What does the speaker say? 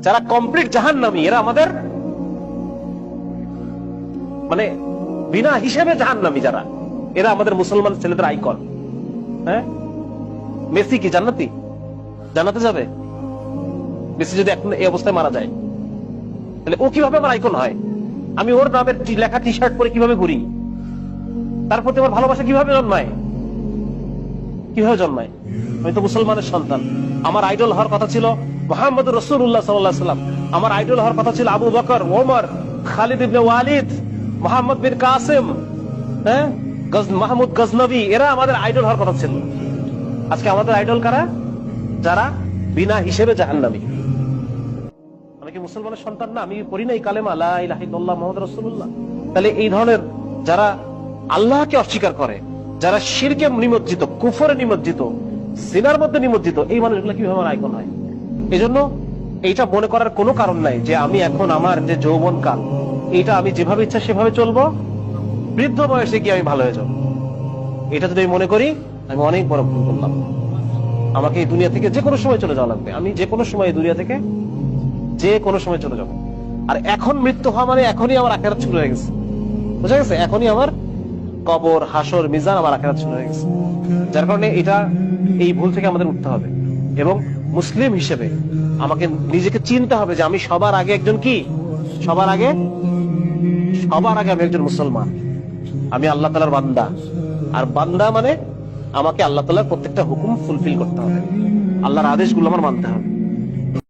যারা কমপ্লিট জাহান্নামী, এরা আমাদের মানে বিনা হিসেবে জাহান্নামী যারা, এরা আমাদের মুসলমান ছেলেদের আইকন। হ্যাঁ, মেসি কি জান্নাতি? জান্নাতে যাবে? মেসি যদি এখন এই অবস্থায় মারা যায়, তাহলে ও কিভাবে আমার আইকন হয়? আমি ওর নামের লেখা টি শার্ট পরে কিভাবে ঘুরি? তার প্রতি আমার ভালোবাসা কিভাবে জন্মায়? কিভাবে জন্মায়? আমি তো মুসলমানের সন্তান। আমার আইডল হওয়ার কথা ছিল মুহাম্মদ রাসূলুল্লাহ সাল্লাল্লাহু আলাইহি ওয়াসাল্লাম। আমার আইডল হওয়ার কথা ছিল আবু বকর, ওমর, খালিদ ইবনে ওয়ালিদ, মুহাম্মদ বিন কাসিম, হ্যাঁ, মাহমুদ গজনবী, এরা আমাদের আইডল হওয়ার কথা ছিল। আজকে আমাদের আইডল কারা? যারা বিনা হিসেবে জাহান্নামী। আমি কি মুসলমানের সন্তান না? আমি পড়ি নাই কালেমা লা ইলাহা ইল্লাল্লাহ মুহাম্মাদুর রাসূলুল্লাহ? তাহলে এই ধরনের যারা আল্লাহকে অস্বীকার করে, যারা শিরকে নিমজ্জিত, কুফরে নিমজ্জিত, জিনার মধ্যে নিমজ্জিত, এই মানুষগুলো কিভাবে আমার আইকন হয়? এজন্য এইটা মনে করার কোনো কারণ নাই যে আমি এখন আমার যে যৌবন কাল, এটা আমি যেভাবে ইচ্ছা সেভাবে চলবো, বৃদ্ধ বয়সে গিয়ে আমি ভালো হয়ে যাবো। এটা যদি আমি মনে করি, আমি অনেক বড় ভুল করলাম। আমাকে এই দুনিয়া থেকে যে কোনো সময় চলে যাওয়া লাগবে। আমি যে কোনো সময় এই দুনিয়া থেকে যে কোনো সময় চলে যাবো। আর এখন মৃত্যু হওয়া মানে এখনই আমার আখিরাত শুরু হয়ে গেছে। বুঝা গেছে? এখনই আমার কবর, হাসর, মিজান, আমার আখিরাত শুরু হয়ে গেছে। যার কারণে এটা, এই ভুল থেকে আমাদের উঠতে হবে এবং মুসলিম হিসেবে আমাকে নিজেকে চিনতে হবে যে আমি সবার আগে একজন কি, সবার আগে আমি একজন মুসলমান। আমি আল্লাহ তাআলার বান্দা। আর বান্দা মানে আমাকে আল্লাহ তাআলার প্রত্যেকটা হুকুম ফুলফিল করতে হবে, আল্লাহর আদেশগুলো আমার মানতে হবে।